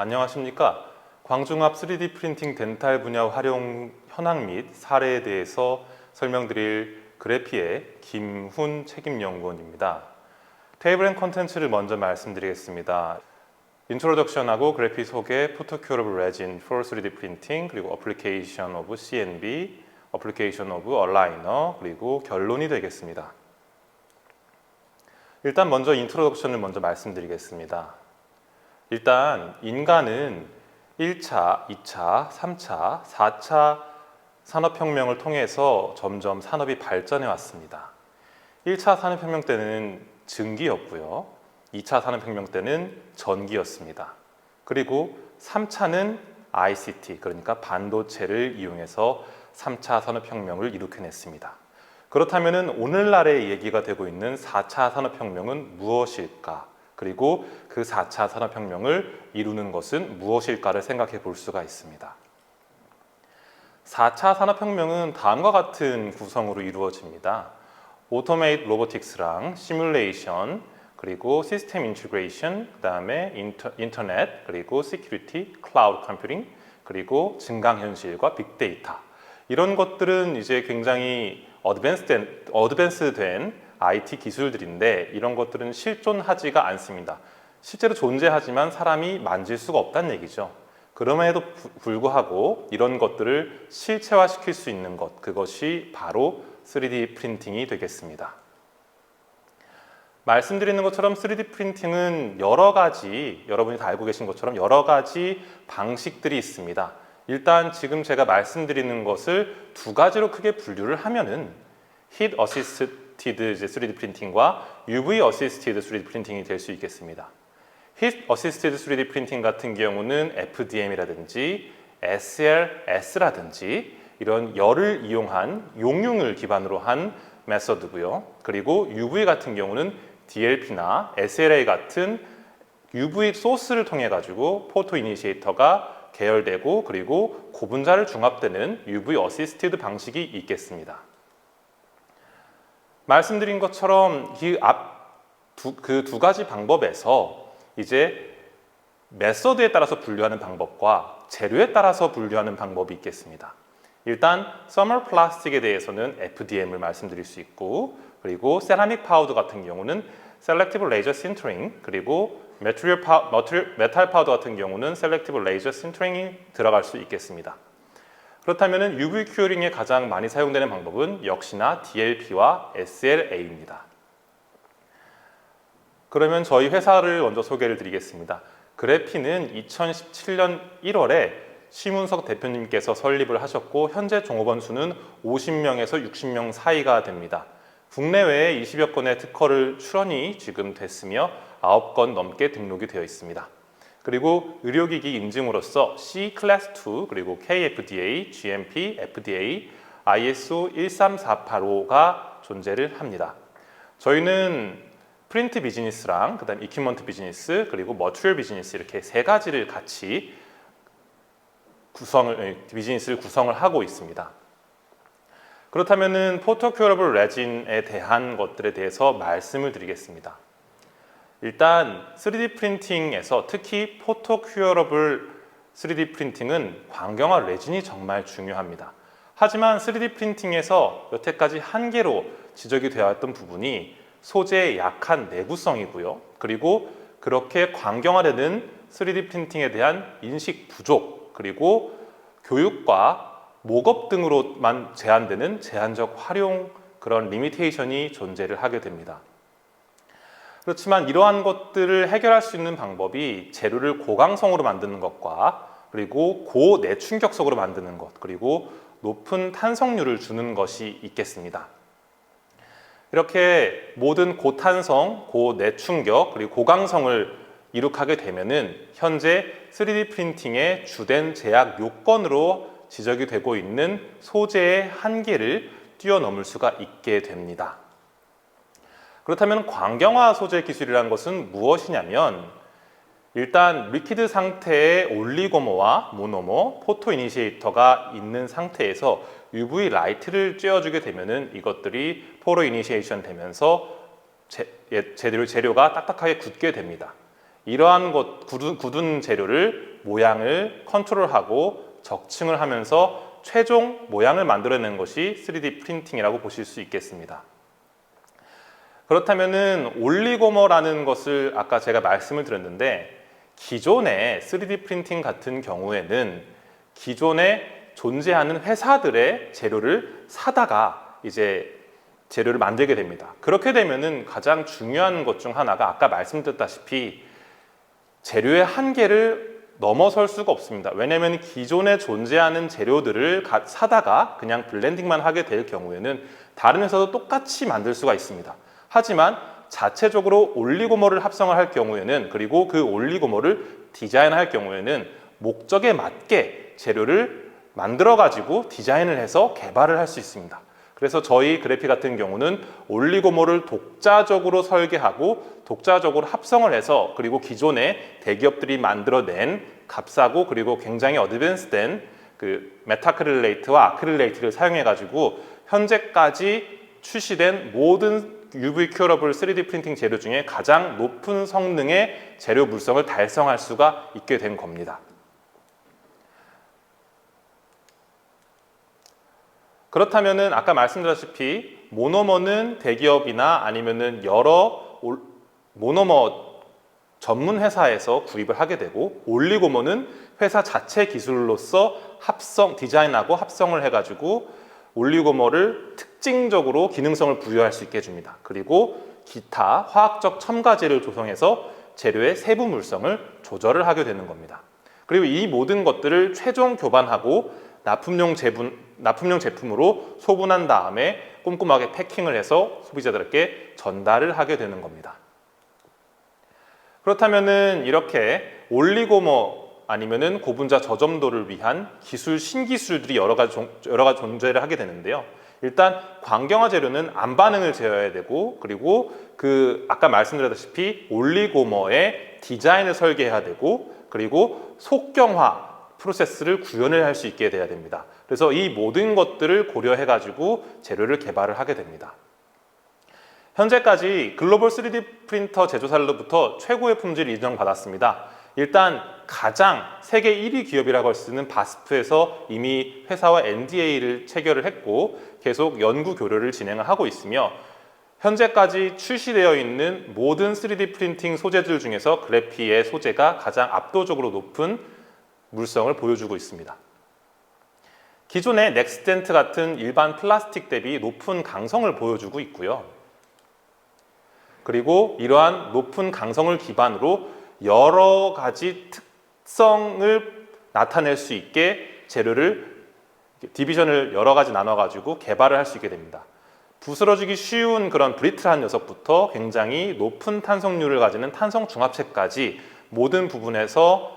안녕하십니까. 광중압 3D 프린팅 덴탈 분야 활용 현황 및 사례에 대해서 설명드릴 그래피의 김훈 책임연구원입니다. 테이블 앤 컨텐츠를 먼저 말씀드리겠습니다. 인트로덕션하고 그래피 소개, 포토큐러블 레진 for 3D 프린팅, 그리고 어플리케이션 오브 CNB, 어플리케이션 오브 얼라이너, 그리고 결론이 되겠습니다. 일단 먼저 인트로덕션을 먼저 말씀드리겠습니다. 일단 인간은 1차, 2차, 3차, 4차 산업혁명을 통해서 점점 산업이 발전해 왔습니다. 1차 산업혁명 때는 증기였고요. 2차 산업혁명 때는 전기였습니다. 그리고 3차는 ICT, 그러니까 반도체를 이용해서 3차 산업혁명을 일으켜냈습니다. 그렇다면 오늘날의 얘기가 되고 있는 4차 산업혁명은 무엇일까? 그리고 그 4차 산업혁명을 이루는 것은 무엇일까를 생각해 볼 수가 있습니다. 4차 산업혁명은 다음과 같은 구성으로 이루어집니다. 오토메이트 로보틱스랑 시뮬레이션, 그리고 시스템 인티그레이션, 그 다음에 인터넷, 그리고 시큐리티, 클라우드 컴퓨팅, 그리고 증강현실과 빅데이터. 이런 것들은 이제 굉장히 어드밴스된 IT 기술들인데 이런 것들은 실존하지가 않습니다. 실제로 존재하지만 사람이 만질 수가 없다는 얘기죠. 그럼에도 불구하고 이런 것들을 실체화시킬 수 있는 것, 그것이 바로 3D 프린팅이 되겠습니다. 말씀드리는 것처럼 3D 프린팅은 여러 가지, 여러분이 다 알고 계신 것처럼 여러 가지 방식들이 있습니다. 일단 지금 제가 말씀드리는 것을 두 가지로 크게 분류를 하면은 Heat Assisted 3D 프린팅과 UV Assisted 3D 프린팅이 될 수 있겠습니다. Heat Assisted 3D 프린팅 같은 경우는 FDM이라든지 SLS라든지 이런 열을 이용한 용융을 기반으로 한 메서드고요. 그리고 UV 같은 경우는 DLP나 SLA 같은 UV 소스를 통해 가지고 포토 이니시에이터가 계열되고 그리고 고분자를 중합되는 UV 어시스티드 방식이 있겠습니다. 말씀드린 것처럼 그 두 가지 방법에서 이제 메서드에 따라서 분류하는 방법과 재료에 따라서 분류하는 방법이 있겠습니다. 일단 서머 플라스틱에 대해서는 FDM을 말씀드릴 수 있고 그리고 세라믹 파우더 같은 경우는 셀렉티브 레이저 신터링 그리고 메탈 파우더 같은 경우는 셀렉티브 레이저 신터링이 들어갈 수 있겠습니다. 그렇다면 UV 큐어링에 가장 많이 사용되는 방법은 역시나 DLP와 SLA입니다. 그러면 저희 회사를 먼저 소개를 드리겠습니다. 그래피는 2017년 1월에 심은석 대표님께서 설립을 하셨고 현재 종업원 수는 50명에서 60명 사이가 됩니다. 국내외에 20여 건의 특허를 출원이 지금 됐으며 9건 넘게 등록이 되어 있습니다. 그리고 의료기기 인증으로서 C 클래스 2 그리고 KFDA, GMP, FDA, ISO 13485가 존재를 합니다. 저희는 프린트 비즈니스랑 그다음 이퀴먼트 비즈니스 그리고 머티리얼 비즈니스 이렇게 세 가지를 같이 비즈니스를 구성을 하고 있습니다. 그렇다면은 포토큐러블 레진에 대한 것들에 대해서 말씀을 드리겠습니다. 일단 3D 프린팅에서 특히 포토큐러블 3D 프린팅은 광경화 레진이 정말 중요합니다. 하지만 3D 프린팅에서 여태까지 한계로 지적이 되어 왔던 부분이 소재의 약한 내구성이고요. 그리고 그렇게 광경화되는 3D 프린팅에 대한 인식 부족, 그리고 교육과 목업 등으로만 제한되는 제한적 활용 그런 리미테이션이 존재를 하게 됩니다. 그렇지만 이러한 것들을 해결할 수 있는 방법이 재료를 고강성으로 만드는 것과 그리고 고내충격석으로 만드는 것 그리고 높은 탄성률을 주는 것이 있겠습니다. 이렇게 모든 고탄성, 고내충격 그리고 고강성을 이룩하게 되면은 현재 3D 프린팅의 주된 제약 요건으로 지적이 되고 있는 소재의 한계를 뛰어넘을 수가 있게 됩니다. 그렇다면 광경화 소재 기술이라는 것은 무엇이냐면 일단 리퀴드 상태의 올리고모와 모노모, 포토 이니시에이터가 있는 상태에서 UV 라이트를 쬐어주게 되면은 이것들이 포로 이니시에이션 되면서 재료가 딱딱하게 굳게 됩니다. 이러한 굳은 재료를 모양을 컨트롤하고 적층을 하면서 최종 모양을 만들어내는 것이 3D 프린팅이라고 보실 수 있겠습니다. 그렇다면은 올리고머라는 것을 아까 제가 말씀을 드렸는데, 기존의 3D 프린팅 같은 경우에는 기존에 존재하는 회사들의 재료를 사다가 이제 재료를 만들게 됩니다. 그렇게 되면은 가장 중요한 것 중 하나가 아까 말씀드렸다시피 재료의 한계를 넘어설 수가 없습니다. 왜냐하면 기존에 존재하는 재료들을 사다가 그냥 블렌딩만 하게 될 경우에는 다른 회사도 똑같이 만들 수가 있습니다. 하지만 자체적으로 올리고머를 합성을 할 경우에는, 그리고 그 올리고머를 디자인할 경우에는 목적에 맞게 재료를 만들어 가지고 디자인을 해서 개발을 할 수 있습니다. 그래서 저희 그래피 같은 경우는 올리고머를 독자적으로 설계하고 독자적으로 합성을 해서, 그리고 기존에 대기업들이 만들어낸 값싸고 그리고 굉장히 어드밴스된 그 메타크릴레이트와 아크릴레이트를 사용해 가지고 현재까지 출시된 모든 UV 큐러블 3D 프린팅 재료 중에 가장 높은 성능의 재료 물성을 달성할 수가 있게 된 겁니다. 그렇다면은 아까 말씀드렸다시피 모노머는 대기업이나 아니면은 여러 모노머 전문 회사에서 구입을 하게 되고, 올리고머는 회사 자체 기술로서 디자인하고 합성을 해가지고 올리고머를 특징적으로 기능성을 부여할 수 있게 해줍니다. 그리고 기타 화학적 첨가제를 조성해서 재료의 세부 물성을 조절을 하게 되는 겁니다. 그리고 이 모든 것들을 최종 교반하고 납품용 제품으로 소분한 다음에 꼼꼼하게 패킹을 해서 소비자들에게 전달을 하게 되는 겁니다. 그렇다면은 이렇게 올리고머 아니면은 고분자 저점도를 위한 신기술들이 여러 가지 존재를 하게 되는데요. 일단 광경화 재료는 암반응을 제어해야 되고, 그리고 아까 말씀드렸다시피 올리고머의 디자인을 설계해야 되고, 그리고 속경화 프로세스를 구현을 할 수 있게 돼야 됩니다. 그래서 이 모든 것들을 고려해 가지고 재료를 개발을 하게 됩니다. 현재까지 글로벌 3D 프린터 제조사로부터 최고의 품질을 인정받았습니다. 일단 가장 세계 1위 기업이라고 할 수 있는 바스프에서 이미 회사와 NDA를 체결을 했고 계속 연구 교류를 진행을 하고 있으며, 현재까지 출시되어 있는 모든 3D 프린팅 소재들 중에서 그래피의 소재가 가장 압도적으로 높은 물성을 보여주고 있습니다. 기존의 넥스텐트 같은 일반 플라스틱 대비 높은 강성을 보여주고 있고요. 그리고 이러한 높은 강성을 기반으로 여러 가지 특성을 나타낼 수 있게 재료를 디비전을 여러 가지 나눠 가지고 개발을 할 수 있게 됩니다. 부스러지기 쉬운 그런 브리틀한 녀석부터 굉장히 높은 탄성률을 가지는 탄성 중합체까지 모든 부분에서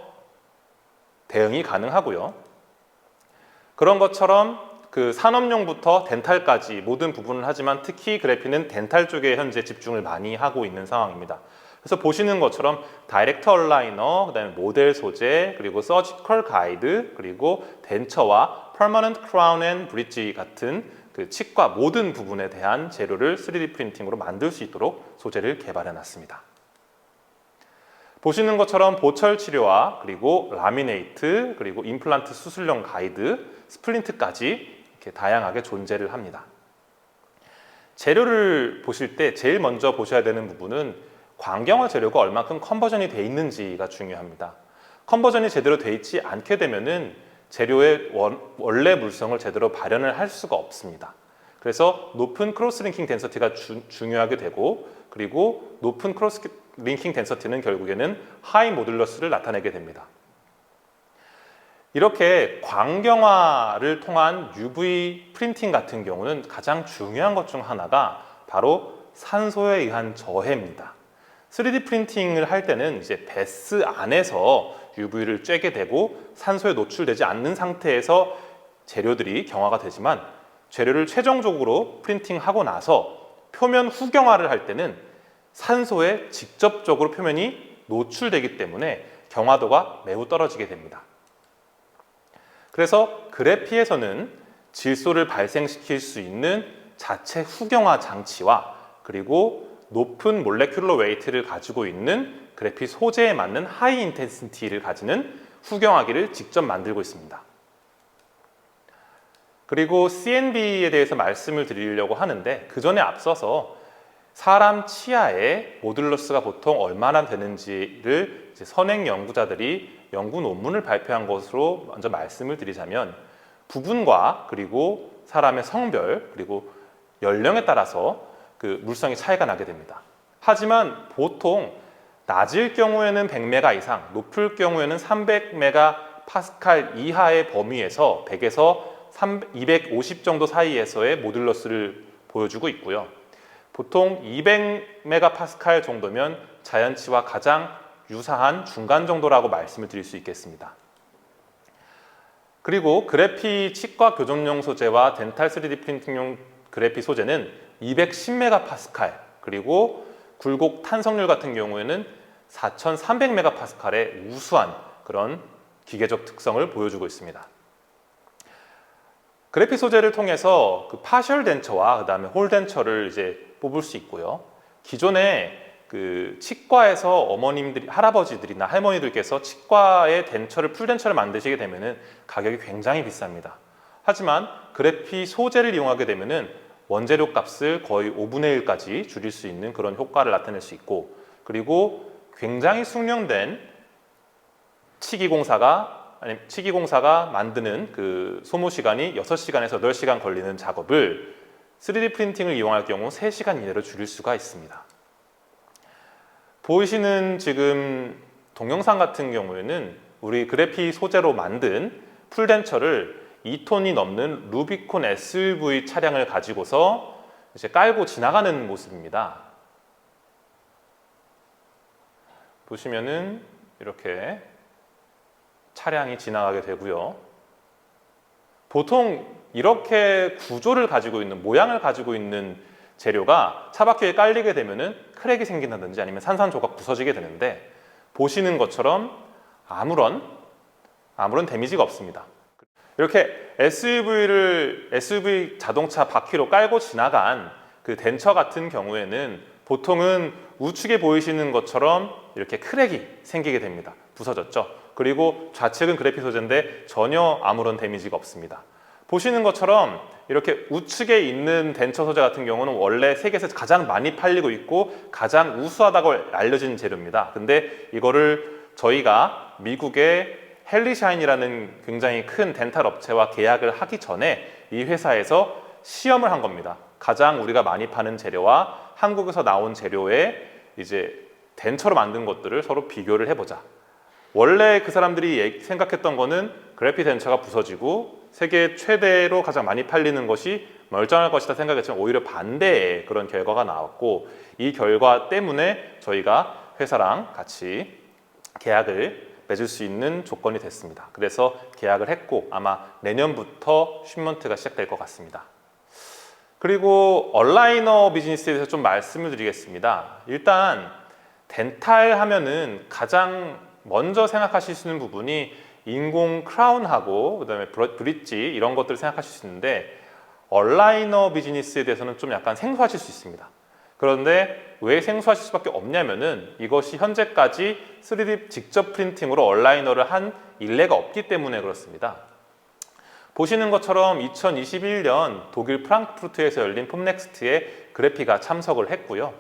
대응이 가능하고요. 그런 것처럼 그 산업용부터 덴탈까지 모든 부분을 하지만 특히 그래피는 덴탈 쪽에 현재 집중을 많이 하고 있는 상황입니다. 그래서 보시는 것처럼 다이렉트 얼라이너, 그다음에 모델 소재, 그리고 서지컬 가이드, 그리고 덴처와 퍼머넌트 크라운 앤 브릿지 같은 그 치과 모든 부분에 대한 재료를 3D 프린팅으로 만들 수 있도록 소재를 개발해 놨습니다. 보시는 것처럼 보철 치료와 그리고 라미네이트, 그리고 임플란트 수술용 가이드, 스플린트까지 이렇게 다양하게 존재를 합니다. 재료를 보실 때 제일 먼저 보셔야 되는 부분은 광경화 재료가 얼마큼 컨버전이 돼 있는지가 중요합니다. 컨버전이 제대로 돼 있지 않게 되면은 재료의 원래 물성을 제대로 발현을 할 수가 없습니다. 그래서 높은 크로스 링킹 덴서티가 중요하게 되고, 그리고 높은 크로스 링킹 덴서티는 결국에는 하이 모듈러스를 나타내게 됩니다. 이렇게 광경화를 통한 UV 프린팅 같은 경우는 가장 중요한 것 중 하나가 바로 산소에 의한 저해입니다. 3D 프린팅을 할 때는 이제 베스 안에서 UV를 쬐게 되고 산소에 노출되지 않는 상태에서 재료들이 경화가 되지만, 재료를 최종적으로 프린팅하고 나서 표면 후경화를 할 때는 산소에 직접적으로 표면이 노출되기 때문에 경화도가 매우 떨어지게 됩니다. 그래서 그래피에서는 질소를 발생시킬 수 있는 자체 후경화 장치와 그리고 높은 몰레큘러 웨이트를 가지고 있는 그래피 소재에 맞는 하이 인텐시티를 가지는 후경하기를 직접 만들고 있습니다. 그리고 CNV에 대해서 말씀을 드리려고 하는데 그 전에 앞서서 사람 치아의 모듈러스가 보통 얼마나 되는지를 선행 연구자들이 연구 논문을 발표한 것으로 먼저 말씀을 드리자면 부분과 그리고 사람의 성별 그리고 연령에 따라서 그 물성의 차이가 나게 됩니다. 하지만 보통 낮을 경우에는 100메가 이상, 높을 경우에는 300메가 파스칼 이하의 범위에서 100에서 250 정도 사이에서의 모듈러스를 보여주고 있고요. 보통 200메가 파스칼 정도면 자연치와 가장 유사한 중간 정도라고 말씀을 드릴 수 있겠습니다. 그리고 그래피 치과 교정용 소재와 덴탈 3D 프린팅용 그래피 소재는 210메가 파스칼, 그리고 굴곡 탄성률 같은 경우에는 4300메가 파스칼의 우수한 그런 기계적 특성을 보여주고 있습니다. 그래피 소재를 통해서 그 파셜 덴처와 그다음에 홀 덴처를 이제 뽑을 수 있고요. 기존에 그 치과에서 어머님들이, 할아버지들이나 할머니들께서 치과의 덴처를, 풀 덴처를 만드시게 되면은 가격이 굉장히 비쌉니다. 하지만 그래피 소재를 이용하게 되면은 원재료 값을 거의 5분의 1까지 줄일 수 있는 그런 효과를 나타낼 수 있고, 그리고 굉장히 숙련된 치기공사가 만드는 그 소모 시간이 6시간에서 8시간 걸리는 작업을 3D 프린팅을 이용할 경우 3시간 이내로 줄일 수가 있습니다. 보이시는 지금 동영상 같은 경우에는 우리 그래피 소재로 만든 풀덴처를 2톤이 넘는 루비콘 SUV 차량을 가지고서 이제 깔고 지나가는 모습입니다. 보시면은 이렇게 차량이 지나가게 되고요. 보통 이렇게 구조를 가지고 있는, 모양을 가지고 있는 재료가 차 바퀴에 깔리게 되면은 크랙이 생긴다든지 아니면 산산조각 부서지게 되는데, 보시는 것처럼 아무런 데미지가 없습니다. 이렇게 SUV 자동차 바퀴로 깔고 지나간 그 덴처 같은 경우에는 보통은 우측에 보이시는 것처럼 이렇게 크랙이 생기게 됩니다. 부서졌죠. 그리고 좌측은 그래피 소재인데 전혀 아무런 데미지가 없습니다. 보시는 것처럼 이렇게 우측에 있는 덴처 소재 같은 경우는 원래 세계에서 가장 많이 팔리고 있고 가장 우수하다고 알려진 재료입니다. 근데 이거를 저희가 미국의 헬리샤인이라는 굉장히 큰 덴탈 업체와 계약을 하기 전에 이 회사에서 시험을 한 겁니다. 가장 우리가 많이 파는 재료와 한국에서 나온 재료의 이제 덴처로 만든 것들을 서로 비교를 해보자. 원래 그 사람들이 생각했던 거는 그래피 덴처가 부서지고 세계 최대로 가장 많이 팔리는 것이 멀쩡할 것이다 생각했지만 오히려 반대의 그런 결과가 나왔고, 이 결과 때문에 저희가 회사랑 같이 계약을 맺을 수 있는 조건이 됐습니다. 그래서 계약을 했고 아마 내년부터 쉔먼트가 시작될 것 같습니다. 그리고 얼라이너 비즈니스에 대해서 좀 말씀을 드리겠습니다. 일단 덴탈 하면은 가장 먼저 생각하실 수 있는 부분이 인공 크라운하고 그다음에 브릿지 이런 것들을 생각하실 수 있는데, 얼라이너 비즈니스에 대해서는 좀 약간 생소하실 수 있습니다. 그런데 왜 생소하실 수밖에 없냐면은 이것이 현재까지 3D 직접 프린팅으로 얼라이너를 한 일례가 없기 때문에 그렇습니다. 보시는 것처럼 2021년 독일 프랑크푸르트에서 열린 폼넥스트에 그래피가 참석을 했고요.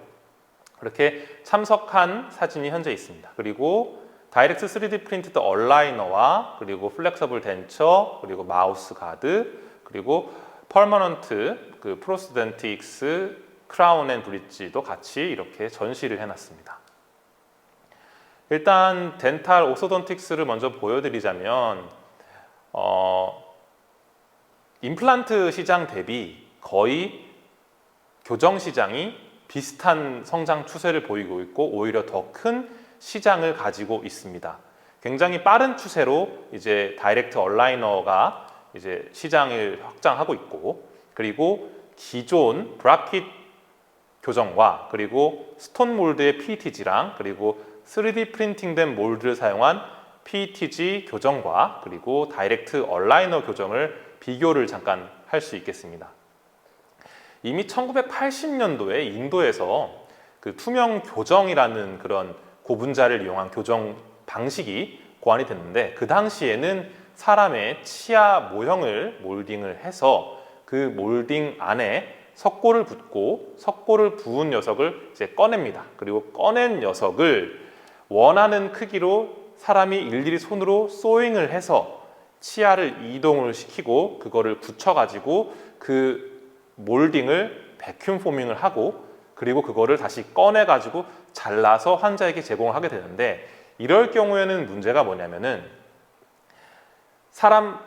그렇게 참석한 사진이 현재 있습니다. 그리고 다이렉트 3D 프린티드 얼라이너와 그리고 플렉서블 덴처, 그리고 마우스 가드, 그리고 퍼머넌트 그 프로스덴틱스 크라운 앤 브릿지도 같이 이렇게 전시를 해놨습니다. 일단 덴탈 오소돈틱스를 먼저 보여드리자면 임플란트 시장 대비 거의 교정 시장이 비슷한 성장 추세를 보이고 있고 오히려 더 큰 시장을 가지고 있습니다. 굉장히 빠른 추세로 이제 다이렉트 얼라이너가 이제 시장을 확장하고 있고, 그리고 기존 브라킷 교정과 그리고 스톤 몰드의 PETG랑 그리고 3D 프린팅된 몰드를 사용한 PETG 교정과 그리고 다이렉트 얼라이너 교정을 비교를 잠깐 할 수 있겠습니다. 이미 1980년도에 인도에서 그 투명 교정이라는 그런 고분자를 이용한 교정 방식이 고안이 됐는데, 그 당시에는 사람의 치아 모형을 몰딩을 해서 그 몰딩 안에 석고를 붓고 석고를 부은 녀석을 이제 꺼냅니다. 그리고 꺼낸 녀석을 원하는 크기로 사람이 일일이 손으로 소잉을 해서 치아를 이동을 시키고 그거를 붙여가지고 그 몰딩을 백큐um 포밍을 하고 그리고 그거를 다시 꺼내가지고 잘라서 환자에게 제공을 하게 되는데, 이럴 경우에는 문제가 뭐냐면은 사람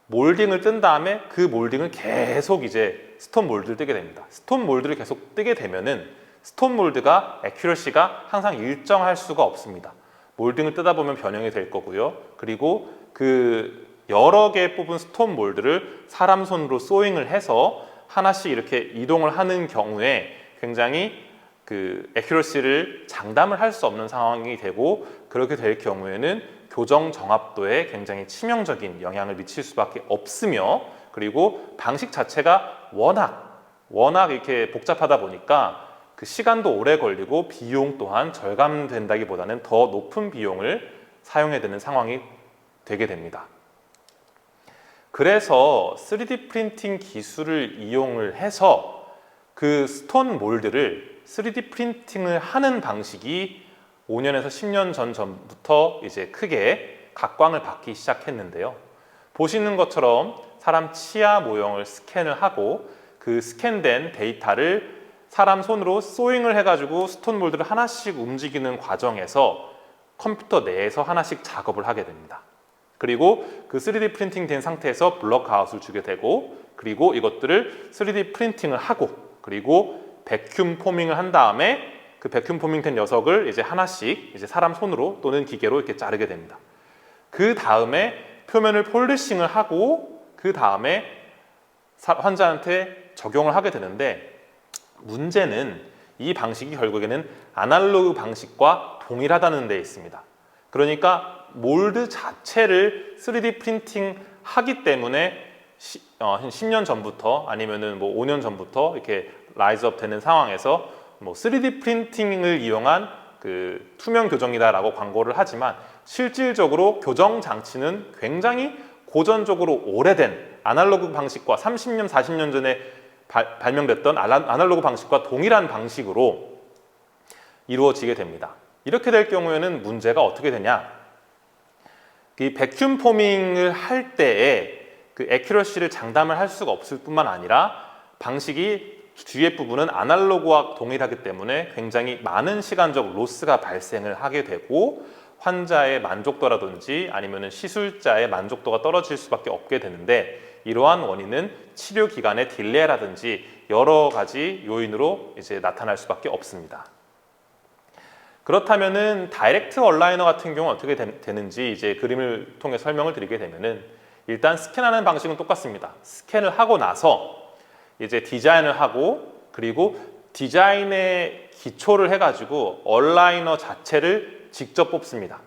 몰딩을 뜬 다음에 그 몰딩을 계속 이제 스톤 몰드를 뜨게 됩니다. 스톤 몰드를 계속 뜨게 되면은 스톤 몰드가 애큐러시가 항상 일정할 수가 없습니다. 몰딩을 뜨다 보면 변형이 될 거고요. 그리고 그 여러 개 뽑은 스톤 몰드를 사람 손으로 소잉을 해서 하나씩 이렇게 이동을 하는 경우에 굉장히 그 애큐러시를 장담을 할 수 없는 상황이 되고, 그렇게 될 경우에는 교정 정합도에 굉장히 치명적인 영향을 미칠 수밖에 없으며, 그리고 방식 자체가 워낙 이렇게 복잡하다 보니까 그 시간도 오래 걸리고 비용 또한 절감된다기보다는 더 높은 비용을 사용해야 되는 상황이 되게 됩니다. 그래서 3D 프린팅 기술을 이용을 해서 그 스톤 몰드를 3D 프린팅을 하는 방식이 5년에서 10년 전부터 이제 크게 각광을 받기 시작했는데요. 보시는 것처럼 사람 치아 모형을 스캔을 하고 그 스캔된 데이터를 사람 손으로 소잉을 해가지고 스톤 몰드를 하나씩 움직이는 과정에서 컴퓨터 내에서 하나씩 작업을 하게 됩니다. 그리고 그 3D 프린팅 된 상태에서 블럭 아웃을 주게 되고, 그리고 이것들을 3D 프린팅을 하고, 그리고 백큐um 포밍을 한 다음에 그 백큐um 포밍 된 녀석을 이제 하나씩 이제 사람 손으로 또는 기계로 이렇게 자르게 됩니다. 그 다음에 표면을 폴리싱을 하고 그 다음에 환자한테 적용을 하게 되는데, 문제는 이 방식이 결국에는 아날로그 방식과 동일하다는 데 있습니다. 그러니까 몰드 자체를 3D 프린팅 하기 때문에 한 10년 전부터 아니면은 뭐 5년 전부터 이렇게 라이즈업 되는 상황에서 뭐 3D 프린팅을 이용한 그 투명 교정이다라고 광고를 하지만, 실질적으로 교정 장치는 굉장히 고전적으로 오래된 아날로그 방식과 30년, 40년 전에 발명됐던 아날로그 방식과 동일한 방식으로 이루어지게 됩니다. 이렇게 될 경우에는 문제가 어떻게 되냐? 이 백큐um 포밍을 할 때에 그 애큐러시를 장담을 할 수가 없을 뿐만 아니라 방식이 뒤에 부분은 아날로그와 동일하기 때문에 굉장히 많은 시간적 로스가 발생을 하게 되고, 환자의 만족도라든지 아니면 시술자의 만족도가 떨어질 수밖에 없게 되는데, 이러한 원인은 치료 기간의 딜레이라든지 여러 가지 요인으로 이제 나타날 수밖에 없습니다. 그렇다면은 다이렉트 얼라이너 같은 경우는 어떻게 되는지 이제 그림을 통해 설명을 드리게 되면은, 일단 스캔하는 방식은 똑같습니다. 스캔을 하고 나서 이제 디자인을 하고, 그리고 디자인에 기초를 해가지고 얼라이너 자체를 직접 뽑습니다.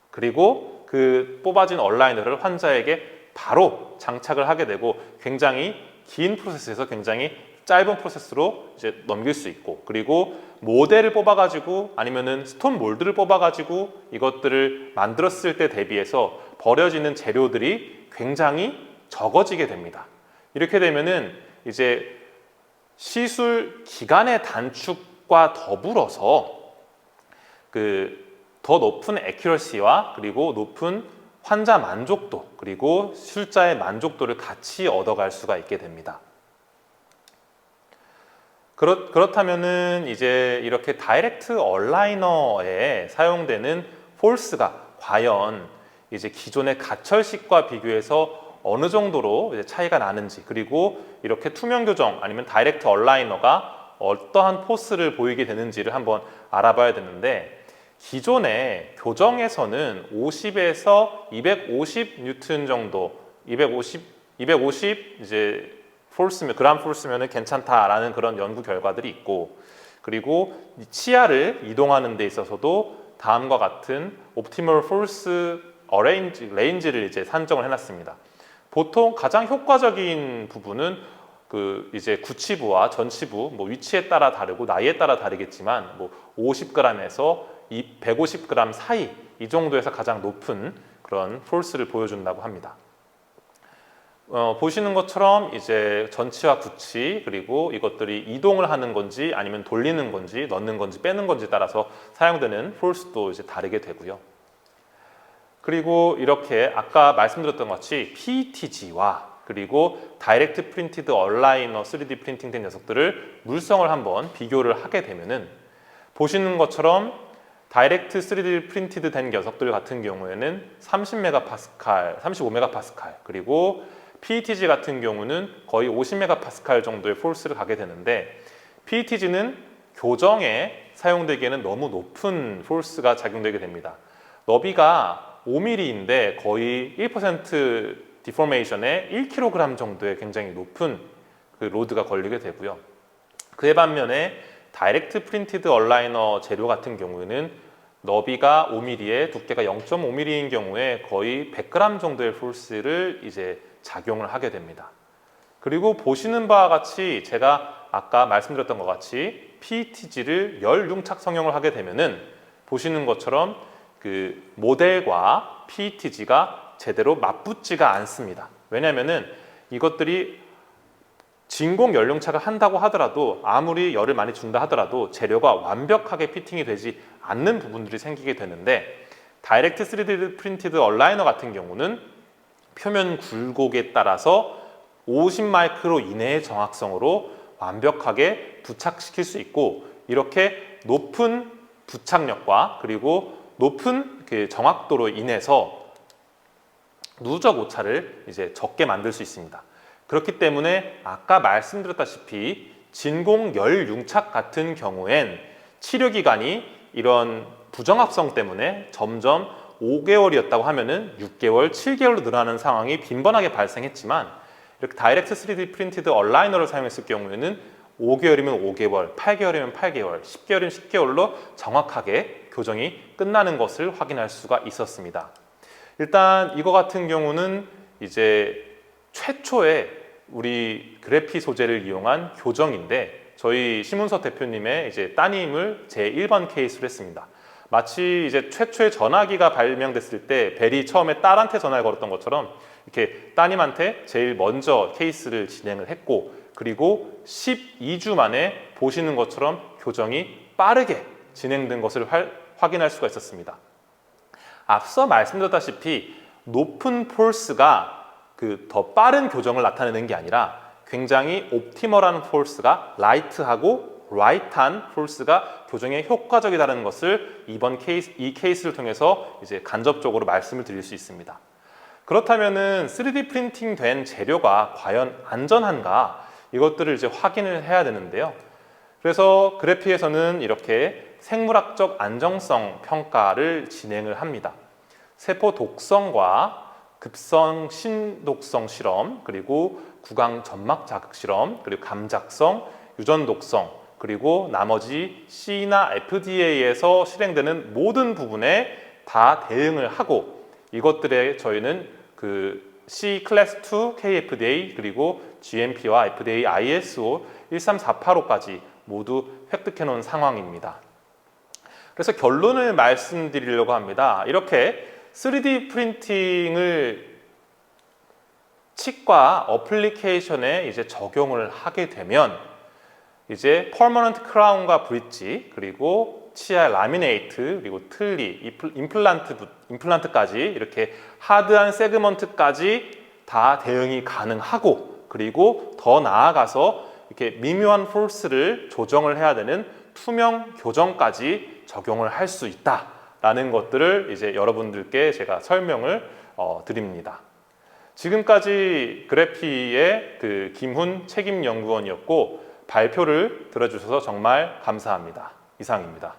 그리고 그 뽑아진 얼라이너를 환자에게 바로 장착을 하게 되고, 굉장히 긴 프로세스에서 굉장히 짧은 프로세스로 이제 넘길 수 있고, 그리고 모델을 뽑아가지고 아니면은 스톤 몰드를 뽑아가지고 이것들을 만들었을 때 대비해서 버려지는 재료들이 굉장히 적어지게 됩니다. 이렇게 되면은 이제 시술 기간의 단축과 더불어서 그 더 높은 애큐러시와 그리고 높은 환자 만족도, 그리고 시술자의 만족도를 같이 얻어갈 수가 있게 됩니다. 그렇다면은 이제 이렇게 다이렉트 얼라이너에 사용되는 폴스가 과연 이제 기존의 가철식과 비교해서 어느 정도로 이제 차이가 나는지, 그리고 이렇게 투명 교정 아니면 다이렉트 얼라이너가 어떠한 포스를 보이게 되는지를 한번 알아봐야 되는데, 기존의 교정에서는 50에서 250 뉴튼 정도, 250 이제 그람 폴스면은 괜찮다라는 그런 연구 결과들이 있고, 그리고 치아를 이동하는 데 있어서도 다음과 같은 옵티멀 폴스 레인지를 이제 산정을 해놨습니다. 보통 가장 효과적인 부분은 이제 구치부와 전치부 위치에 따라 다르고 나이에 따라 다르겠지만 50g에서 150g 사이 이 정도에서 가장 높은 그런 폴스를 보여준다고 합니다. 보시는 것처럼 이제 전치와 구치 그리고 이것들이 이동을 하는 건지 아니면 돌리는 건지 넣는 건지 빼는 건지 따라서 사용되는 폴스도 이제 다르게 되고요. 그리고 이렇게 아까 말씀드렸던 것 같이 PETG와 그리고 다이렉트 프린티드 얼라이너 3D 프린팅 된 녀석들을 물성을 한번 비교를 하게 되면은 보시는 것처럼 다이렉트 3D 프린티드 된 녀석들 같은 경우에는 30메가파스칼, 35메가파스칼 그리고 PETG 같은 경우는 거의 50메가파스칼 정도의 폴스를 가게 되는데 PETG는 교정에 사용되기에는 너무 높은 폴스가 작용되게 됩니다. 너비가 5mm인데 거의 1% 디포메이션에 1kg 정도의 굉장히 높은 그 로드가 걸리게 되고요. 그에 반면에 다이렉트 프린티드 얼라이너 재료 같은 경우에는 너비가 5mm에 두께가 0.5mm인 경우에 거의 100g 정도의 폴스를 이제 작용을 하게 됩니다. 그리고 보시는 바와 같이 제가 아까 말씀드렸던 것 같이 PETG를 열 융착 성형을 하게 되면은 보시는 것처럼 그 모델과 PETG가 제대로 맞붙지가 않습니다. 왜냐하면은 이것들이 진공 연료차가 한다고 하더라도 아무리 열을 많이 준다 하더라도 재료가 완벽하게 피팅이 되지 않는 부분들이 생기게 되는데 다이렉트 3D 프린티드 얼라이너 같은 경우는 표면 굴곡에 따라서 50마이크로 이내의 정확성으로 완벽하게 부착시킬 수 있고 이렇게 높은 부착력과 그리고 높은 그 정확도로 인해서 누적 오차를 이제 적게 만들 수 있습니다. 그렇기 때문에 아까 말씀드렸다시피 진공 열 융착 같은 경우엔 치료 기간이 이런 부정합성 때문에 점점 5개월이었다고 하면은 6개월, 7개월로 늘어나는 상황이 빈번하게 발생했지만 이렇게 다이렉트 3D 프린티드 얼라이너를 사용했을 경우에는 5개월이면 5개월, 8개월이면 8개월, 10개월이면 10개월로 정확하게 교정이 끝나는 것을 확인할 수가 있었습니다. 일단 이거 같은 경우는 이제 최초의 우리 그래피 소재를 이용한 교정인데 저희 심은서 대표님의 이제 따님을 제1번 케이스로 했습니다. 마치 이제 최초의 전화기가 발명됐을 때 벨이 처음에 딸한테 전화를 걸었던 것처럼 이렇게 따님한테 제일 먼저 케이스를 진행을 했고 그리고 12주 만에 보시는 것처럼 교정이 빠르게 진행된 것을 확인할 수가 있었습니다. 앞서 말씀드렸다시피 높은 폴스가 그 더 빠른 교정을 나타내는 게 아니라 굉장히 옵티멀한 폴스가 라이트하고 라이트한 폴스가 교정에 효과적이라는 것을 이 케이스를 통해서 이제 간접적으로 말씀을 드릴 수 있습니다. 그렇다면은 3D 프린팅 된 재료가 과연 안전한가 이것들을 이제 확인을 해야 되는데요. 그래서 그래피에서는 이렇게 생물학적 안정성 평가를 진행을 합니다. 세포 독성과 급성 신독성 실험, 그리고 구강 점막 자극 실험, 그리고 감작성, 유전 독성, 그리고 나머지 C나 FDA에서 실행되는 모든 부분에 다 대응을 하고 이것들에 저희는 그 C 클래스 2 KFDA 그리고 GMP와 FDA ISO 13485까지 모두 획득해 놓은 상황입니다. 그래서 결론을 말씀드리려고 합니다. 이렇게 3D 프린팅을 치과 어플리케이션에 이제 적용을 하게 되면 이제 퍼머넌트 크라운과 브릿지 그리고 치아 라미네이트 그리고 틀니 임플란트까지 이렇게 하드한 세그먼트까지 다 대응이 가능하고 그리고 더 나아가서 이렇게 미묘한 폴스를 조정을 해야 되는 투명 교정까지 적용을 할 수 있다라는 것들을 이제 여러분들께 제가 설명을 드립니다. 지금까지 그래피의 그 김훈 책임연구원이었고 발표를 들어주셔서 정말 감사합니다. 이상입니다.